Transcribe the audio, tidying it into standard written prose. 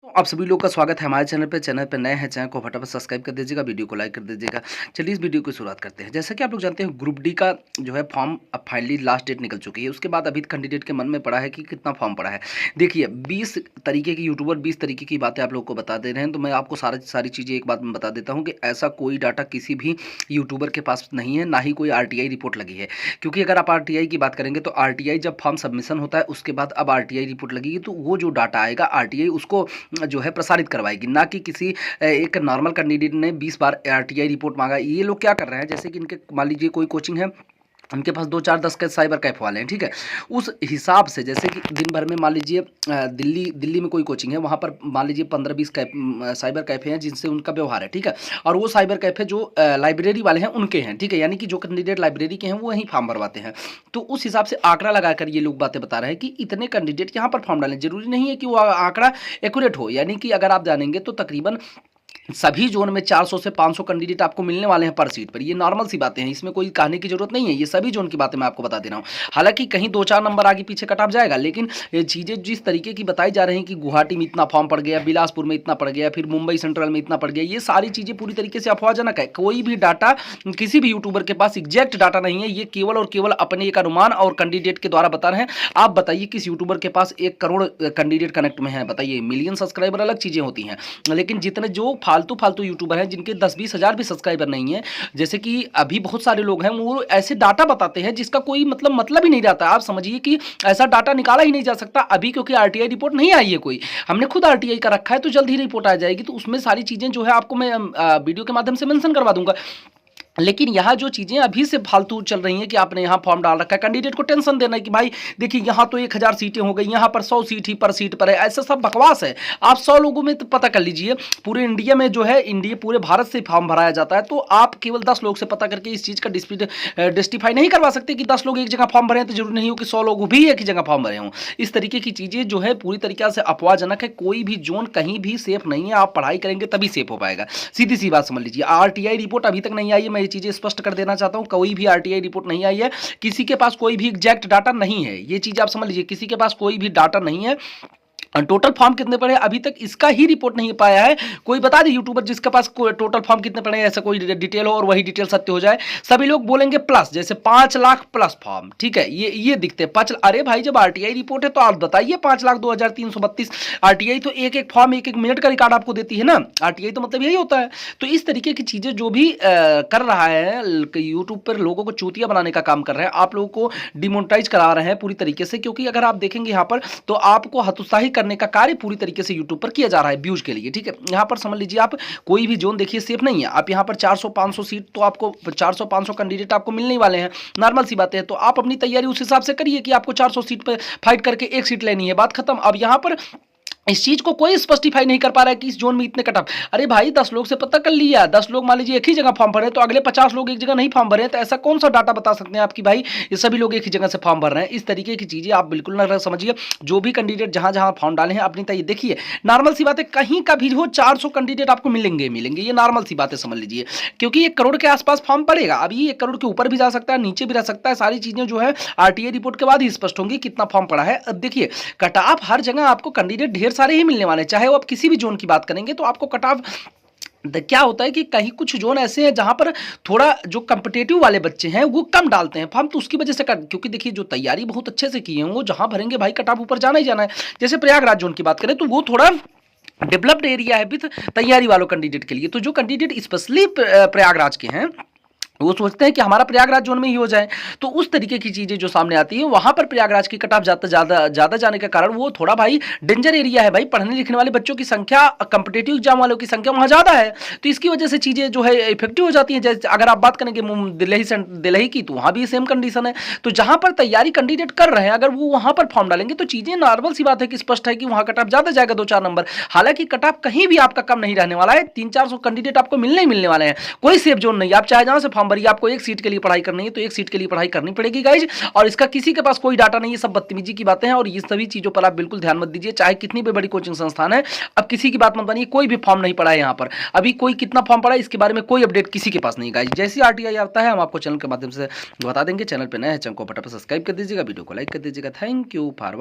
तो आप सभी लोग का स्वागत है हमारे चैनल पे नए हैं चैनल को फटाफट सब्सक्राइब कर दीजिएगा, वीडियो को लाइक कर दीजिएगा। चलिए इस वीडियो की शुरुआत करते हैं। जैसा कि आप लोग जानते हैं ग्रुप डी का जो है फॉर्म अब फाइनली लास्ट डेट निकल चुकी है। उसके बाद अभी कैंडिडेट के मन में पड़ा है कि कितना फॉर्म पड़ा है। देखिए 20 तरीके के यूट्यूबर 20 तरीके की बातें आप लोग को बता दे रहे हैं, तो मैं आपको सारी चीज़ें एक बात में बता देता हूँ कि ऐसा कोई डाटा किसी भी यूट्यूबर के पास नहीं है, ना ही कोई RTI रिपोर्ट लगी है। क्योंकि अगर आप RTI की बात करेंगे तो RTI जब फॉर्म सबमिशन होता है उसके बाद अब RTI रिपोर्ट लगेगी, तो वो जो डाटा आएगा RTI उसको जो है प्रसारित करवाएगी, ना कि किसी एक नॉर्मल कैंडिडेट ने 20 बार RTI रिपोर्ट मांगा। ये लोग क्या कर रहे हैं, जैसे कि इनके मान लीजिए कोई कोचिंग है, उनके पास 2 4 10 के साइबर कैफ़े वाले हैं, ठीक है। उस हिसाब से जैसे कि दिन भर में मान लीजिए दिल्ली में कोई कोचिंग है, वहाँ पर मान लीजिए 15-20 साइबर कैफ़े हैं जिनसे उनका व्यवहार है, ठीक है। और वो साइबर कैफ़े जो लाइब्रेरी वाले हैं उनके हैं, ठीक है। यानी कि जो कैंडिडेट लाइब्रेरी के हैं वो वहीं फॉर्म भरवाते हैं। तो उस हिसाब से आंकड़ा लगाकर ये लोग बातें बता रहे हैं कि इतने कैंडिडेट यहाँ पर फॉर्म डालें। ज़रूरी नहीं है कि वो आंकड़ा एक्यूरेट हो, यानी कि अगर आप जानेंगे तो तकरीबन सभी जोन में 400 से 500 कैंडिडेट आपको मिलने वाले हैं पर सीट पर। ये नॉर्मल सी बातें हैं, इसमें कोई कहने की जरूरत नहीं है। ये सभी जोन की बातें मैं आपको बता दे रहा हूँ। हालांकि कहीं 2-4 नंबर आगे पीछे कट ऑफ जाएगा, लेकिन ये चीज़ें जिस तरीके की बताई जा रही हैं कि गुवाहाटी में इतना फॉर्म पड़ गया, बिलासपुर में इतना पड़ गया, फिर मुंबई सेंट्रल में इतना पड़ गया, ये सारी चीज़ें पूरी तरीके से अफवाहजनक है। कोई भी डाटा किसी भी यूट्यूबर के पास एग्जैक्ट डाटा नहीं है। ये केवल और केवल अपने एक अनुमान और कैंडिडेट के द्वारा बता रहे हैं। आप बताइए किस यूट्यूबर के पास 1 करोड़ कैंडिडेट कनेक्ट में है? बताइए। मिलियन सब्सक्राइबर अलग चीज़ें होती हैं, लेकिन जितने जो फालतू यूट्यूबर हैं जिनके 10-20 हज़ार भी सब्सक्राइबर नहीं है, जैसे कि अभी बहुत सारे लोग हैं, वो ऐसे डाटा बताते हैं जिसका कोई मतलब ही नहीं रहता। आप समझिए कि ऐसा डाटा निकाला ही नहीं जा सकता अभी, क्योंकि RTI रिपोर्ट नहीं आई है कोई। हमने खुद RTI का रखा है, तो जल्द ही रिपोर्ट आ जाएगी, तो उसमें सारी चीज़ें जो है आपको मैं वीडियो के माध्यम से मेंशन करवा दूंगा। लेकिन यहाँ जो चीज़ें अभी से फालतू चल रही हैं कि आपने यहाँ फॉर्म डाल रखा है, कैंडिडेट को टेंशन देना है कि भाई देखिए यहाँ तो 1000 सीटें हो गई, यहाँ पर 100 सीट ही पर सीट पर है, ऐसा सब बकवास है। आप 100 लोगों में तो पता कर लीजिए, पूरे इंडिया में जो है पूरे भारत से फॉर्म भराया जाता है, तो आप केवल 10 लोग से पता करके इस चीज़ का डिस्टिफाई नहीं करवा सकते कि 10 लोग एक जगह फॉर्म भरे हैं, तो जरूरी नहीं हो कि 100 लोग भी एक ही जगह फॉर्म भरे हों। इस तरीके की चीज़ें जो है पूरी तरीके से अफवाहजनक है। कोई भी जोन कहीं भी सेफ नहीं है। आप पढ़ाई करेंगे तभी सेफ हो पाएगा, सीधी सी बात समझ लीजिए। RTI रिपोर्ट अभी तक नहीं आई है, मैं ये चीज़ें स्पष्ट कर देना चाहता हूं। कोई भी RTI रिपोर्ट नहीं आई है, किसी के पास कोई भी एग्जैक्ट डाटा नहीं है। ये चीज आप समझ लीजिए, किसी के पास कोई भी डाटा नहीं है। टोटल फॉर्म कितने पड़े अभी तक इसका ही रिपोर्ट नहीं पाया है। कोई बता दे यूट्यूबर जिसके पास टोटल फॉर्म कितने पड़े, ऐसा कोई डिटेल हो और वही डिटेल सत्य हो जाए। सभी लोग बोलेंगे प्लस, जैसे 5 लाख प्लस फॉर्म, ठीक है। ये दिखते हैं 5। अरे भाई जब RTI रिपोर्ट है तो आप बताइए 5,02,332। RTI तो एक फॉर्म 1 मिनट का रिकॉर्ड आपको देती है ना। RTI तो मतलब यही होता है। तो इस तरीके की चीजें जो भी कर रहा है यूट्यूब पर, लोगों को चूतिया बनाने का काम कर रहे हैं, आप लोगों को डिमोनेटाइज करा रहे हैं पूरी तरीके से। क्योंकि अगर आप देखेंगे यहाँ पर तो आपको हतोत्साही करने का कार्य पूरी तरीके से यूट्यूब पर किया जा रहा है व्यूज के लिए, ठीक है। यहां पर समझ लीजिए आप कोई भी जोन देखिए सेफ नहीं है। आप यहां पर 400-500 सीट, तो आपको 400-500 कैंडिडेट आपको मिलने ही वाले हैं, नॉर्मल सी बात है। तो आप अपनी तैयारी उस हिसाब से करिए कि आपको 400 सीट पर फाइट करके 1 सीट लेनी है, बात खत्म। अब यहां पर इस चीज को कोई स्पष्टिफाई नहीं कर पा रहा है कि इस जोन में इतने कट ऑफ। अरे भाई 10 लोग से पता कर लिया, 10 लोग मान लीजिए एक ही जगह फॉर्म भरे, तो अगले 50 लोग एक जगह नहीं फॉर्म भरे, तो ऐसा कौन सा डाटा बता सकते हैं आप कि भाई ये सभी लोग एक ही जगह से फॉर्म भर रहे हैं? इस तरीके की चीजें आप बिल्कुल ना समझिए। जो भी कैंडिडेट जहां जहां फॉर्म डाले हैं अपनी तैयारी देखिए, नॉर्मल सी बात है, कहीं का भी हो 400 कैंडिडेट आपको मिलेंगे, ये नॉर्मल सी बात है, समझ लीजिए। क्योंकि 1 करोड़ के आसपास फॉर्म पड़ेगा। अभी 1 करोड़ के ऊपर भी जा सकता है, नीचे भी रह सकता है। सारी चीजें जो है RTI रिपोर्ट के बाद ही स्पष्ट होंगी कितना फॉर्म पड़ा है। अब देखिए कट ऑफ हर जगह आपको कैंडिडेट ढेर सारे ही मिलने वाले, चाहे वो आप किसी भी जोन की बात करेंगे तो आपको कट ऑफ क्या होता है कि कहीं कुछ जोन ऐसे हैं जहां पर थोड़ा जो कम्पिटेटिव वाले बच्चे हैं वो कम डालते हैं फॉर्म, तो उसकी वजह से क्योंकि देखिए जो तैयारी बहुत अच्छे से की है वो जहां भरेंगे भाई कट ऑफ ऊपर जाना ही जाना है। जैसे प्रयागराज जोन की बात करें तो वो थोड़ा डेवलप्ड एरिया है विद तैयारी वालों कैंडिडेट के लिए। तो जो कैंडिडेट स्पेशली प्रयागराज के हैं वो सोचते हैं कि हमारा प्रयागराज जोन में ही हो जाए, तो उस तरीके की चीजें जो सामने आती है वहां पर प्रयागराज की कट ऑफ ज्यादा जाने के कारण वो थोड़ा भाई डेंजर एरिया है। भाई पढ़ने लिखने वाले बच्चों की संख्या, कंपिटेटिव एग्जाम वालों की संख्या वहां ज्यादा है, तो इसकी वजह से चीजें जो है इफेक्टिव हो जाती है। जैसे अगर आप बात करेंगे दिल्ली की, तो वहां भी सेम कंडीशन है। तो जहां पर तैयारी कैंडिडेट कर रहे हैं अगर वो वहां पर फॉर्म डालेंगे तो चीजें नॉर्मल सी बात है कि स्पष्ट है कि वहां कट ऑफ ज्यादा जाएगा 2-4 नंबर। हालांकि कट ऑफ कहीं भी आपका कम नहीं रहने वाला है, 300-400 कैंडिडेट आपको मिलने ही मिलने वाले हैं। कोई सेफ जोन नहीं। आप चाहे जहां से फॉर्म भरिए, आपको 1 सीट के लिए पढ़ाई करनी है तो 1 सीट के लिए पढ़ाई करनी पड़ेगी गाइज। और इसका किसी के पास कोई डाटा नहीं है, सब बदतमीजी की बातें हैं। और ये सभी चीजों पर आप बिल्कुल ध्यान मत दीजिए, चाहे कितनी भी बड़ी कोचिंग संस्थान है। अब किसी की बात मत मानिए, कोई भी फॉर्म नहीं पड़ा है यहाँ पर। अभी कोई कितना फॉर्म पड़ा है इसके बारे में कोई अपडेट किसी के पास नहीं गाइज। जैसे RTI आता है हम आपको चैनल के माध्यम से बता देंगे। चैनल पर नए हैं, चैनल को फटाफट सब्सक्राइब कर दीजिएगा, वीडियो को लाइक कर दीजिएगा। Thank you for